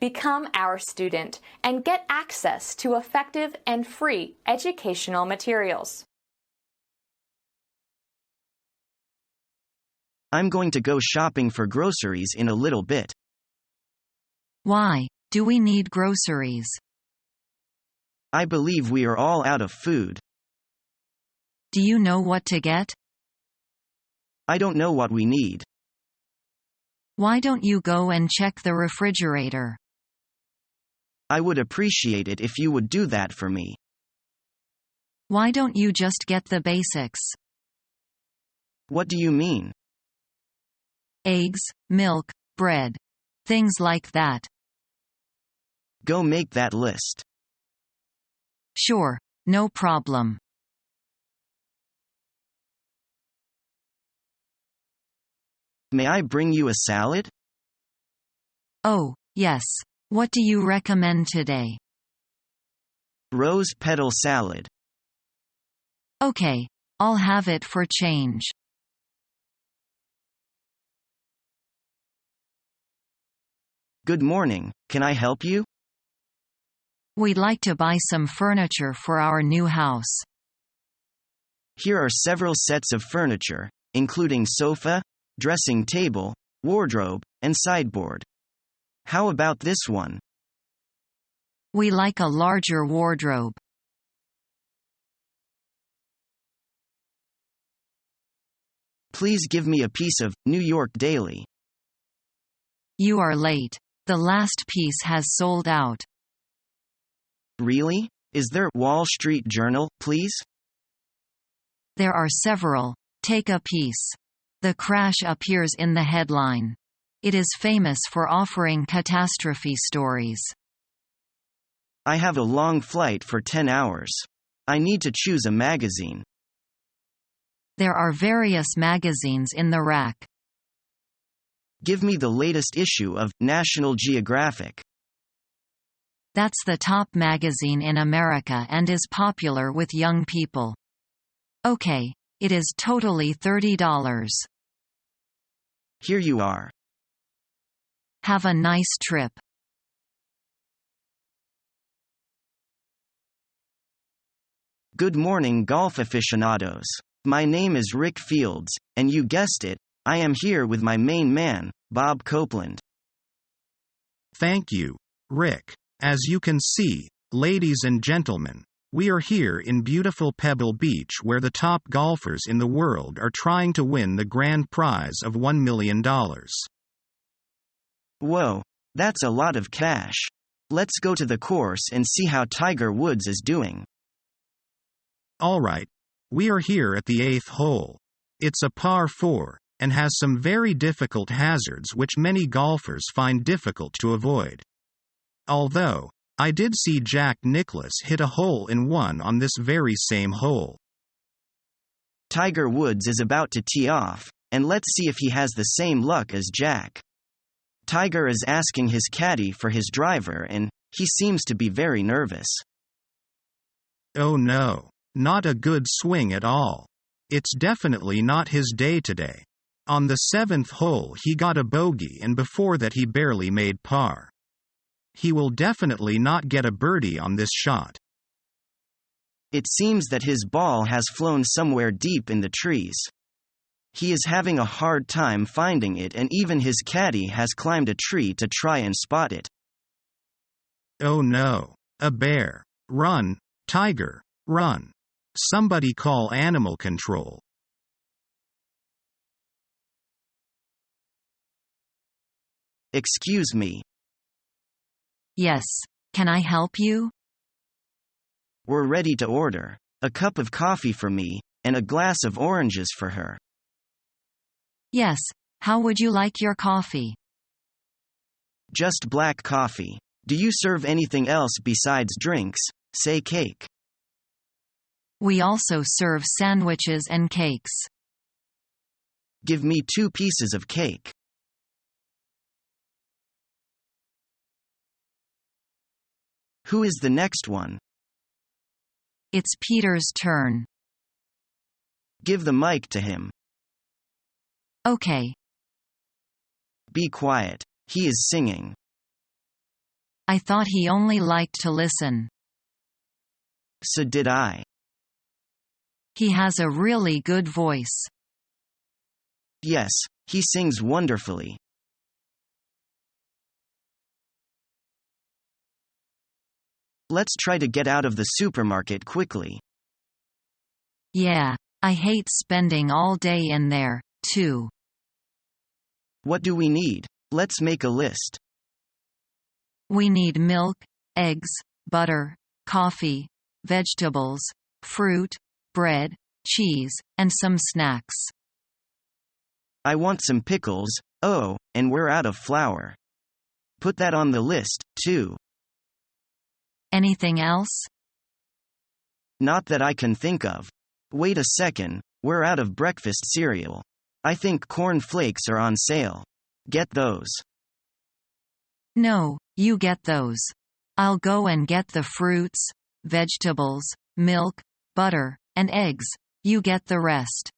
Become our student and get access to effective and free educational materials. I'm going to go shopping for groceries in a little bit. Why do we need groceries? I believe we are all out of food. Do you know what to get? I don't know what we need. Why don't you go and check the refrigerator? I would appreciate it if you would do that for me. Why don't you just get the basics? What do you mean? Eggs, milk, bread. Things like that. Go make that list. Sure, no problem. May I bring you a salad? Oh, yes. What do you recommend today? Rose petal salad. Okay, I'll have it for change. Good morning, can I help you? We'd like to buy some furniture for our new house. Here are several sets of furniture, including sofa, dressing table, wardrobe, and sideboard. How about this one? We like a larger wardrobe. Please give me a piece of New York Daily. You are late. The last piece has sold out. Really? Is there Wall Street Journal, please? There are several. Take a piece. The crash appears in the headline. It is famous for offering catastrophe stories. I have a long flight for 10 hours. I need to choose a magazine. There are various magazines in the rack. Give me the latest issue of National Geographic. That's the top magazine in America and is popular with young people. Okay, it is totally $30. Here you are. Have a nice trip. Good morning, golf aficionados. My name is Rick Fields, and you guessed it, I am here with my main man, Bob Copeland. Thank you, Rick. As you can see, ladies and gentlemen, we are here in beautiful Pebble Beach where the top golfers in the world are trying to win the grand prize of $1 million. Whoa, that's a lot of cash. Let's go to the course and see how Tiger Woods is doing. Alright. We are here at the 8th hole. It's a par 4, and has some very difficult hazards which many golfers find difficult to avoid. Although, I did see Jack Nicklaus hit a hole-in-one on this very same hole. Tiger Woods is about to tee off, and let's see if he has the same luck as Jack. Tiger is asking his caddy for his driver and he seems to be very nervous. Oh no, not a good swing at all. It's definitely not his day today. On the 7th hole he got a bogey and before that he barely made par. He will definitely not get a birdie on this shot. It seems that his ball has flown somewhere deep in the trees. He is having a hard time finding it and even his caddy has climbed a tree to try and spot it. Oh no, a bear. Run, Tiger, run. Somebody call animal control. Excuse me. Yes, can I help you? We're ready to order. A cup of coffee for me, and a glass of oranges for her. Yes, how would you like your coffee? Just black coffee. Do you serve anything else besides drinks, say cake? We also serve sandwiches and cakes. Give me 2 pieces of cake. Who is the next one? It's Peter's turn. Give the mic to him. Okay. Be quiet. He is singing. I thought he only liked to listen. So did I. He has a really good voice. Yes, he sings wonderfully. Let's try to get out of the supermarket quickly. Yeah, I hate spending all day in there, too. What do we need? Let's make a list. We need milk, eggs, butter, coffee, vegetables, fruit, bread, cheese, and some snacks. I want some pickles, oh, and we're out of flour. Put that on the list, too. Anything else? Not that I can think of. Wait a second, we're out of breakfast cereal. I think corn flakes are on sale. Get those. No, you get those. I'll go and get the fruits, vegetables, milk, butter, and eggs. You get the rest.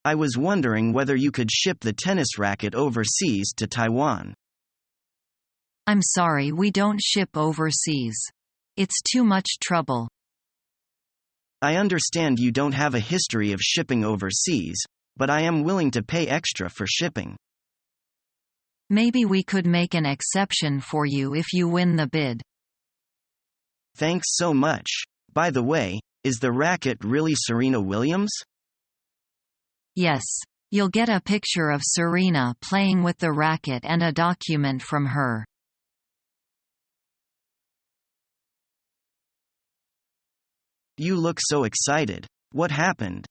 I was wondering whether you could ship the tennis racket overseas to Taiwan. I'm sorry, we don't ship overseas. It's too much trouble. I understand you don't have a history of shipping overseas, but I am willing to pay extra for shipping. Maybe we could make an exception for you if you win the bid. Thanks so much. By the way, is the racket really Serena Williams? Yes. You'll get a picture of Serena playing with the racket and a document from her. You look so excited. What happened?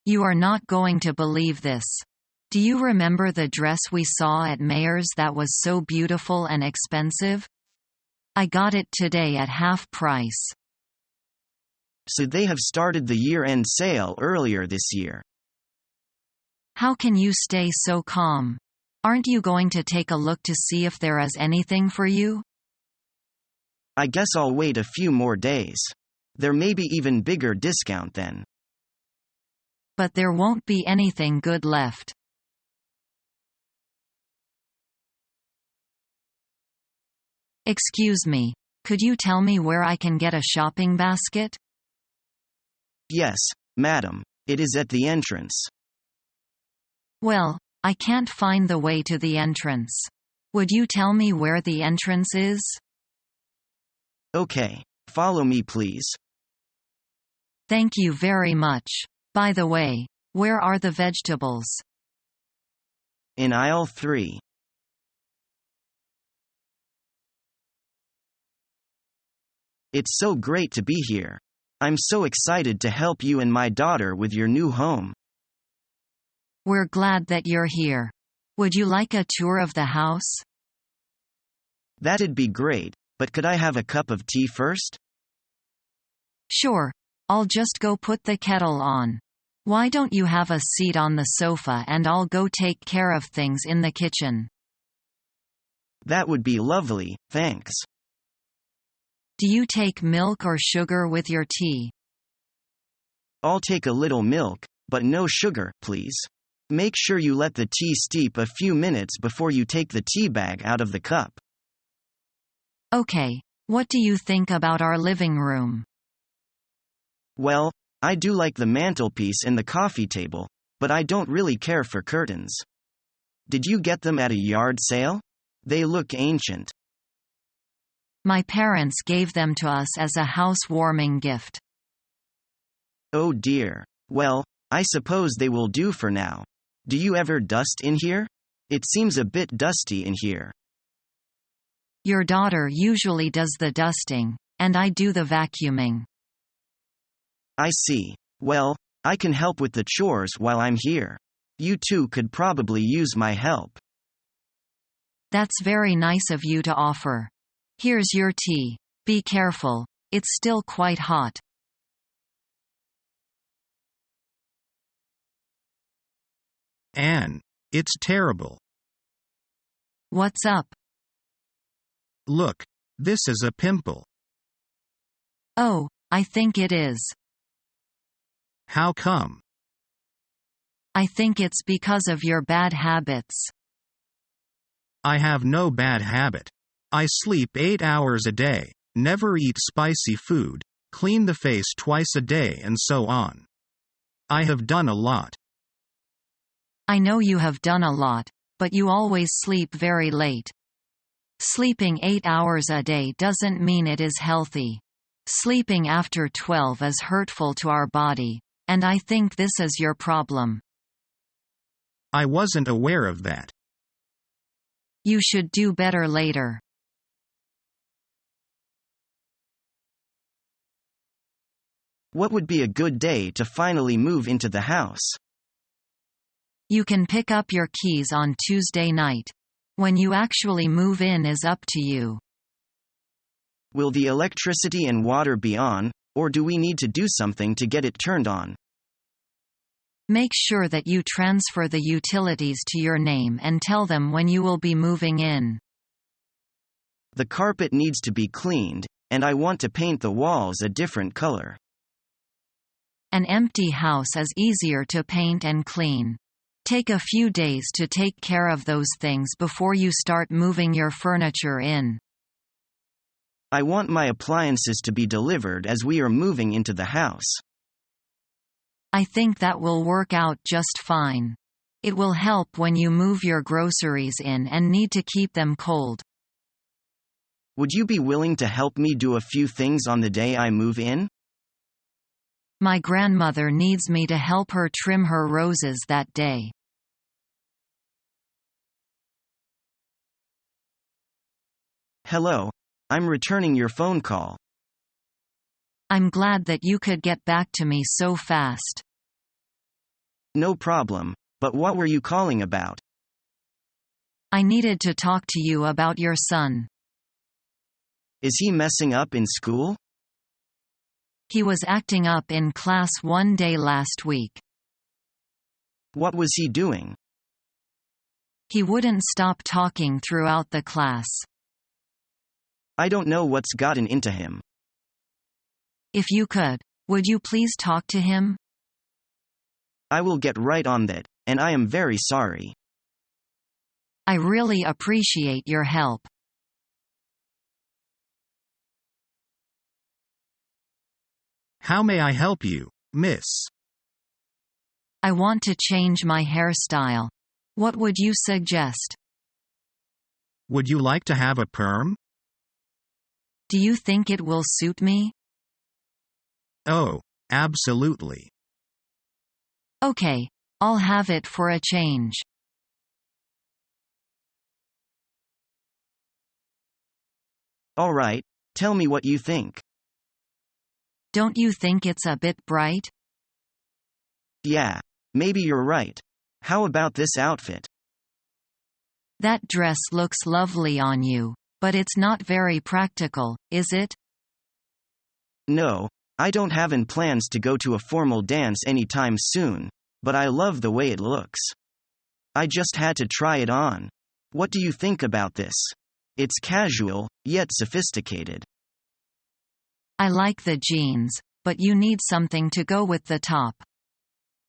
You are not going to believe this. Do you remember the dress we saw at Mayer's that was so beautiful and expensive? I got it today at half price. So they have started the year-end sale earlier this year. How can you stay so calm? Aren't you going to take a look to see if there is anything for you? I guess I'll wait a few more days. There may be even bigger discount then. But there won't be anything good left. Excuse me, could you tell me where I can get a shopping basket? Yes, madam. It is at the entrance. Well, I can't find the way to the entrance. Would you tell me where the entrance is? Okay. Follow me, please. Thank you very much. By the way, where are the vegetables? In aisle 3. It's so great to be here. I'm so excited to help you and my daughter with your new home. We're glad that you're here. Would you like a tour of the house? That'd be great, but could I have a cup of tea first? Sure. I'll just go put the kettle on. Why don't you have a seat on the sofa and I'll go take care of things in the kitchen? That would be lovely, thanks. Do you take milk or sugar with your tea? I'll take a little milk, but no sugar, please. Make sure you let the tea steep a few minutes before you take the tea bag out of the cup. Okay. What do you think about our living room? Well, I do like the mantelpiece and the coffee table, but I don't really care for curtains. Did you get them at a yard sale? They look ancient. My parents gave them to us as a housewarming gift. Oh dear. Well, I suppose they will do for now. Do you ever dust in here? It seems a bit dusty in here. Your daughter usually does the dusting, and I do the vacuuming. I see. Well, I can help with the chores while I'm here. You two could probably use my help. That's very nice of you to offer. Here's your tea. Be careful, it's still quite hot. Anne, it's terrible. What's up? Look, this is a pimple. Oh, I think it is. How come? I think it's because of your bad habits. I have no bad habit. I sleep 8 hours a day, never eat spicy food, clean the face twice a day, and so on. I have done a lot. I know you have done a lot, but you always sleep very late. Sleeping 8 hours a day doesn't mean it is healthy. Sleeping after 12 is hurtful to our body, and I think this is your problem. I wasn't aware of that. You should do better later. What would be a good day to finally move into the house? You can pick up your keys on Tuesday night. When you actually move in is up to you. Will the electricity and water be on, or do we need to do something to get it turned on? Make sure that you transfer the utilities to your name and tell them when you will be moving in. The carpet needs to be cleaned, and I want to paint the walls a different color. An empty house is easier to paint and clean. Take a few days to take care of those things before you start moving your furniture in. I want my appliances to be delivered as we are moving into the house. I think that will work out just fine. It will help when you move your groceries in and need to keep them cold. Would you be willing to help me do a few things on the day I move in? My grandmother needs me to help her trim her roses that day. Hello. I'm returning your phone call. I'm glad that you could get back to me so fast. No problem, but what were you calling about? I needed to talk to you about your son. Is he messing up in school? He was acting up in class one day last week. What was he doing? He wouldn't stop talking throughout the class. I don't know what's gotten into him. If you could, would you please talk to him? I will get right on that, and I am very sorry. I really appreciate your help. How may I help you, miss? I want to change my hairstyle. What would you suggest? Would you like to have a perm? Do you think it will suit me? Oh, absolutely. Okay, I'll have it for a change. All right, tell me what you think. Don't you think it's a bit bright? Yeah, maybe you're right. How about this outfit? That dress looks lovely on you, but it's not very practical, is it? No, I don't have any plans to go to a formal dance anytime soon, but I love the way it looks. I just had to try it on. What do you think about this? It's casual, yet sophisticated. I like the jeans, but you need something to go with the top.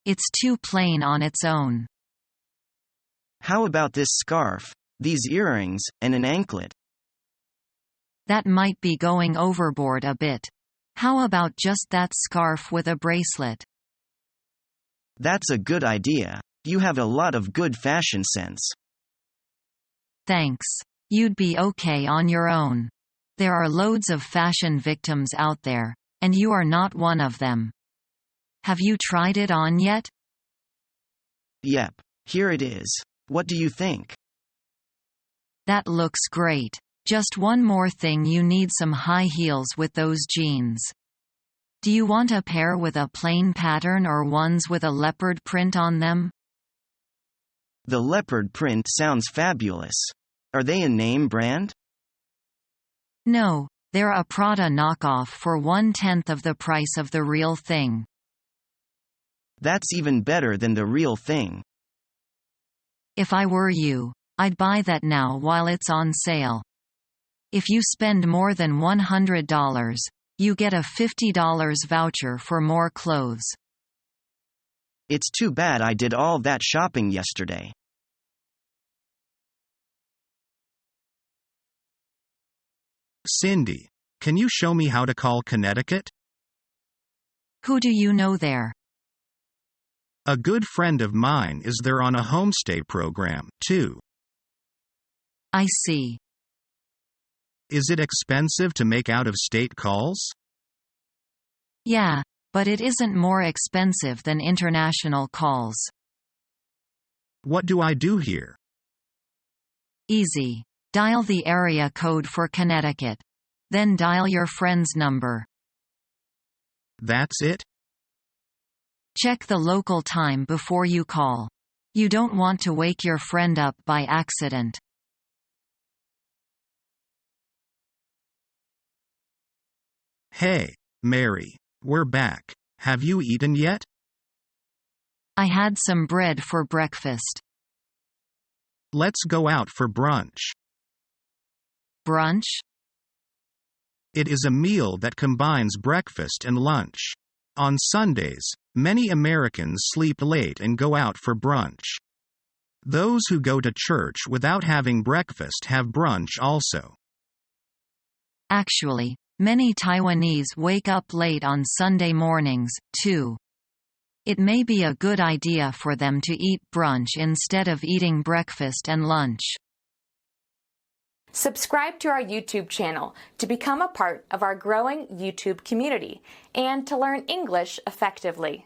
It's too plain on its own. How about this scarf, these earrings, and an anklet? That might be going overboard a bit. How about just that scarf with a bracelet? That's a good idea. You have a lot of good fashion sense. Thanks. You'd be okay on your own. There are loads of fashion victims out there, and you are not one of them. Have you tried it on yet? Yep, here it is. What do you think? That looks great. Just one more thing, you need some high heels with those jeans. Do you want a pair with a plain pattern or ones with a leopard print on them? The leopard print sounds fabulous. Are they a name brand? No, they're a Prada knockoff for 1/10 of the price of the real thing. That's even better than the real thing. If I were you, I'd buy that now while it's on sale. If you spend more than $100, you get a $50 voucher for more clothes. It's too bad I did all that shopping yesterday. Cindy, can you show me how to call Connecticut? Who do you know there? A good friend of mine is there on a homestay program, too. I see. Is it expensive to make out-of-state calls? Yeah, but it isn't more expensive than international calls. What do I do here? Easy. Dial the area code for Connecticut. Then dial your friend's number. That's it? Check the local time before you call. You don't want to wake your friend up by accident. Hey, Mary, we're back. Have you eaten yet? I had some bread for breakfast. Let's go out for brunch. Brunch? It is a meal that combines breakfast and lunch. On Sundays, many Americans sleep late and go out for brunch. Those who go to church without having breakfast have brunch also. Actually, many Taiwanese wake up late on Sunday mornings, too. It may be a good idea for them to eat brunch instead of eating breakfast and lunch. Subscribe to our YouTube channel to become a part of our growing YouTube community and to learn English effectively.